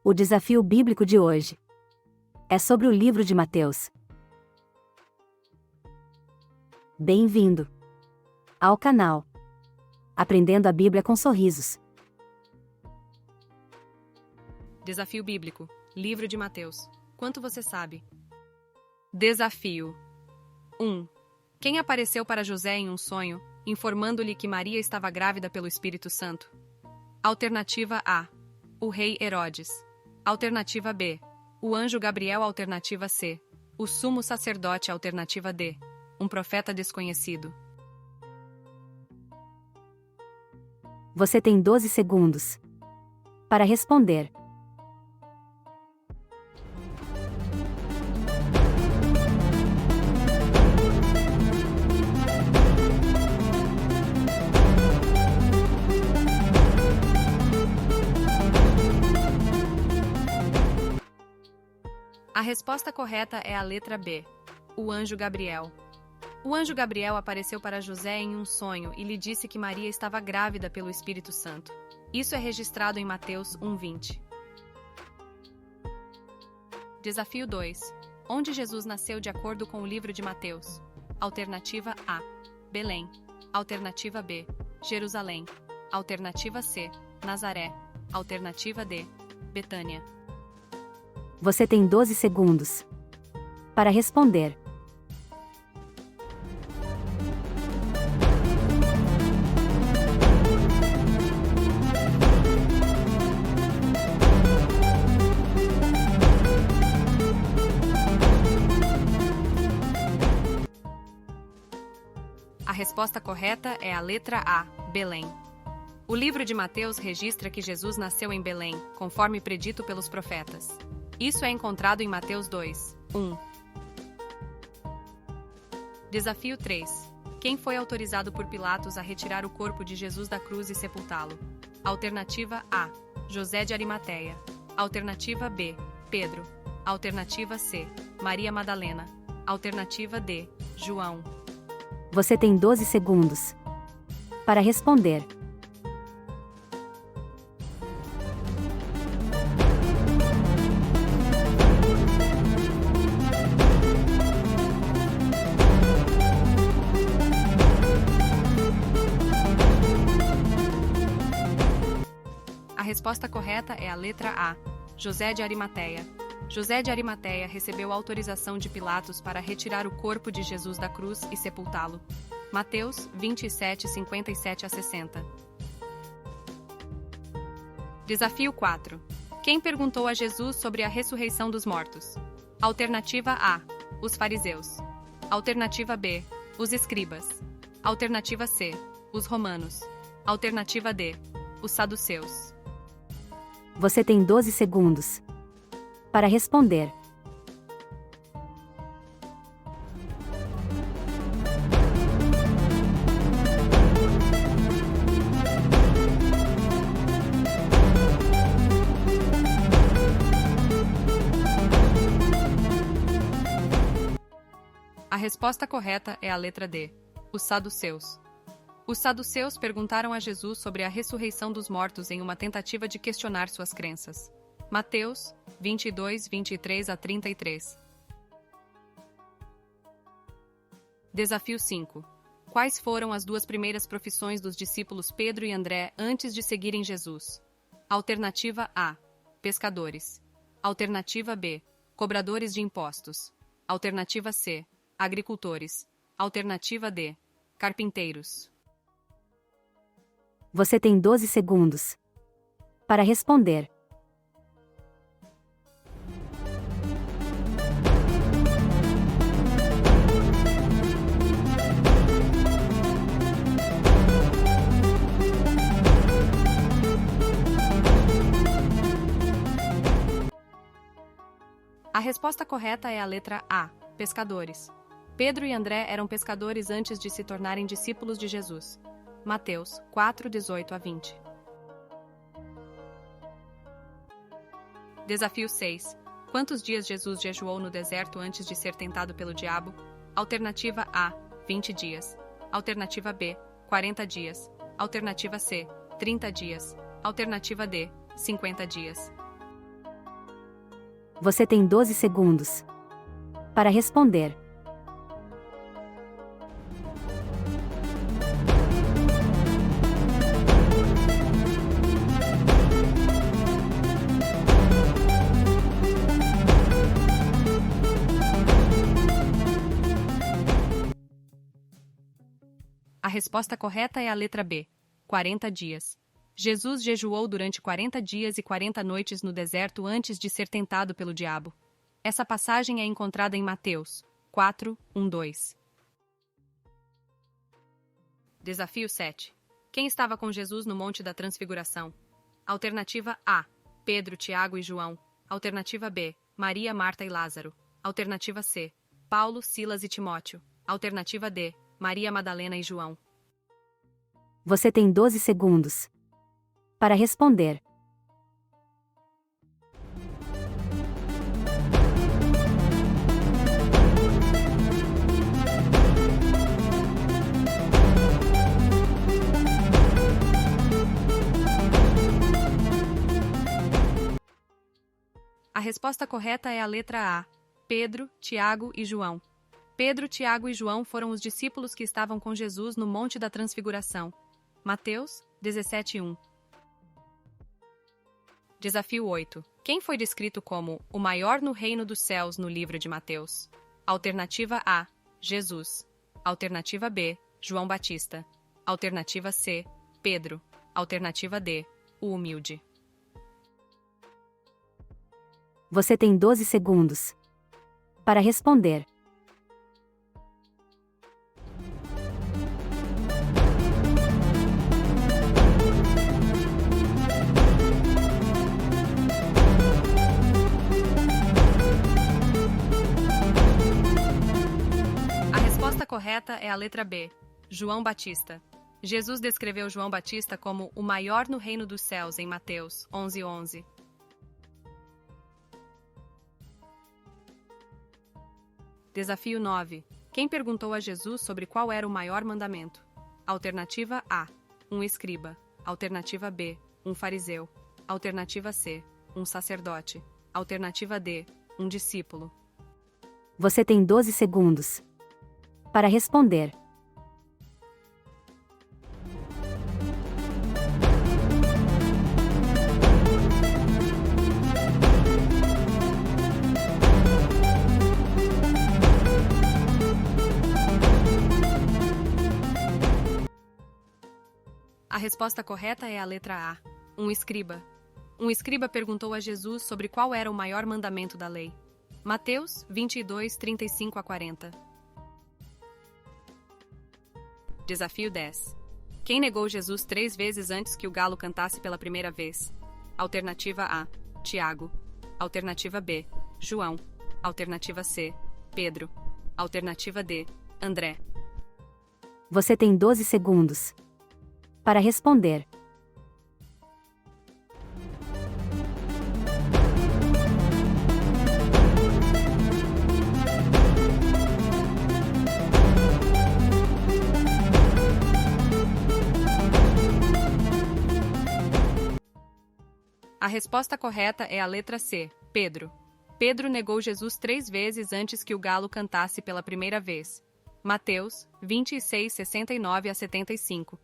O desafio bíblico de hoje é sobre o livro de Mateus. Bem-vindo ao canal Aprendendo a Bíblia com Sorrisos. Desafio bíblico, livro de Mateus. Quanto você sabe? Desafio 1. Quem apareceu para José em um sonho, informando-lhe que Maria estava grávida pelo Espírito Santo? Alternativa A. O rei Herodes. Alternativa B. O anjo Gabriel. Alternativa C. O sumo sacerdote. Alternativa D. Um profeta desconhecido. Você tem 12 segundos para responder. A resposta correta é a letra B. O anjo Gabriel. O anjo Gabriel apareceu para José em um sonho e lhe disse que Maria estava grávida pelo Espírito Santo. Isso é registrado em Mateus 1:20. Desafio 2. Onde Jesus nasceu de acordo com o livro de Mateus? Alternativa A. Belém. Alternativa B. Jerusalém. Alternativa C. Nazaré. Alternativa D. Betânia. Você tem 12 segundos para responder. A resposta correta é a letra A, Belém. O livro de Mateus registra que Jesus nasceu em Belém, conforme predito pelos profetas. Isso é encontrado em Mateus 2:1. Desafio 3. Quem foi autorizado por Pilatos a retirar o corpo de Jesus da cruz e sepultá-lo? Alternativa A. José de Arimateia. Alternativa B. Pedro. Alternativa C. Maria Madalena. Alternativa D. João. Você tem 12 segundos para responder. A resposta correta é a letra A. José de Arimateia. José de Arimateia recebeu autorização de Pilatos para retirar o corpo de Jesus da cruz e sepultá-lo. Mateus 27:57-60. Desafio 4. Quem perguntou a Jesus sobre a ressurreição dos mortos? Alternativa A. Os fariseus. Alternativa B. Os escribas. Alternativa C. Os romanos. Alternativa D. Os saduceus. Você tem 12 segundos para responder. A resposta correta é a letra D. Os saduceus. Os saduceus perguntaram a Jesus sobre a ressurreição dos mortos em uma tentativa de questionar suas crenças. Mateus 22:23-33. Desafio 5. Quais foram as duas primeiras profissões dos discípulos Pedro e André antes de seguirem Jesus? Alternativa A. Pescadores. Alternativa B. Cobradores de impostos. Alternativa C. Agricultores. Alternativa D. Carpinteiros. Você tem 12 segundos para responder. A resposta correta é a letra A. Pescadores. Pedro e André eram pescadores antes de se tornarem discípulos de Jesus. Mateus 4:18-20. Desafio 6. Quantos dias Jesus jejuou no deserto antes de ser tentado pelo diabo? Alternativa A, 20 dias. Alternativa B, 40 dias. Alternativa C, 30 dias. Alternativa D, 50 dias. Você tem 12 segundos para responder. A resposta correta é a letra B, 40 dias. Jesus jejuou durante 40 dias e 40 noites no deserto antes de ser tentado pelo diabo. Essa passagem é encontrada em Mateus 4, 1, 2. Desafio 7. Quem estava com Jesus no Monte da Transfiguração? Alternativa A, Pedro, Tiago e João. Alternativa B, Maria, Marta e Lázaro. Alternativa C, Paulo, Silas e Timóteo. Alternativa D, Maria Madalena e João. Você tem 12 segundos para responder. A resposta correta é a letra A, Pedro, Tiago e João. Pedro, Tiago e João foram os discípulos que estavam com Jesus no Monte da Transfiguração. Mateus 17:1. Desafio 8. Quem foi descrito como o maior no reino dos céus no livro de Mateus? Alternativa A, Jesus. Alternativa B, João Batista. Alternativa C, Pedro. Alternativa D, o humilde. Você tem 12 segundos para responder. A resposta correta é a letra B, João Batista. Jesus descreveu João Batista como o maior no reino dos céus em Mateus 11:11. Desafio 9. Quem perguntou a Jesus sobre qual era o maior mandamento? Alternativa A, um escriba. Alternativa B, um fariseu. Alternativa C, um sacerdote. Alternativa D, um discípulo. Você tem 12 segundos para responder. A resposta correta é a letra A, um escriba. Um escriba perguntou a Jesus sobre qual era o maior mandamento da lei. Mateus 22, 35 a 40. Desafio 10. Quem negou Jesus 3 vezes antes que o galo cantasse pela primeira vez? Alternativa A, Tiago. Alternativa B, João. Alternativa C, Pedro. Alternativa D, André. Você tem 12 segundos para responder. A resposta correta é a letra C, Pedro. Pedro negou Jesus 3 vezes antes que o galo cantasse pela primeira vez. Mateus 26, 69 a 75.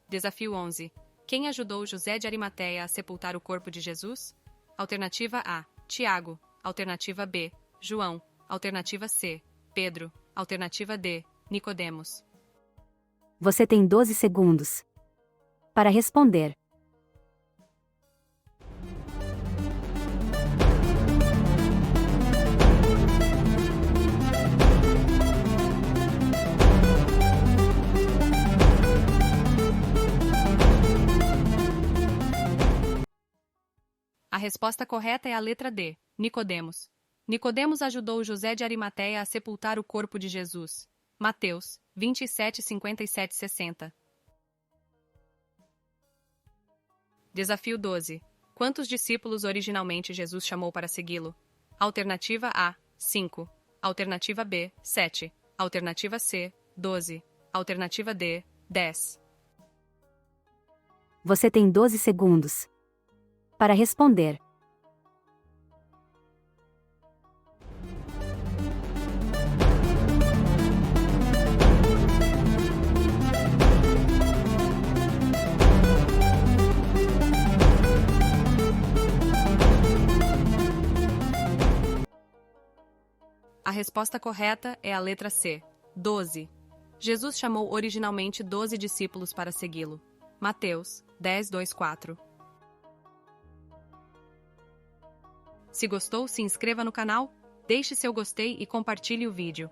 Desafio 11. Quem ajudou José de Arimateia a sepultar o corpo de Jesus? Alternativa A, Tiago. Alternativa B, João. Alternativa C, Pedro. Alternativa D, Nicodemos. Você tem 12 segundos para responder. A resposta correta é a letra D, Nicodemos. Nicodemos ajudou José de Arimateia a sepultar o corpo de Jesus. Mateus 27, 57, 60. Desafio 12. Quantos discípulos originalmente Jesus chamou para segui-lo? Alternativa A, 5. Alternativa B, 7. Alternativa C, 12. Alternativa D, 10. Você tem 12 segundos Para responder. A resposta correta é a letra C, 12. Jesus chamou originalmente 12 discípulos para segui-lo. Mateus 10, 2, 4. Se gostou, se inscreva no canal, deixe seu gostei e compartilhe o vídeo.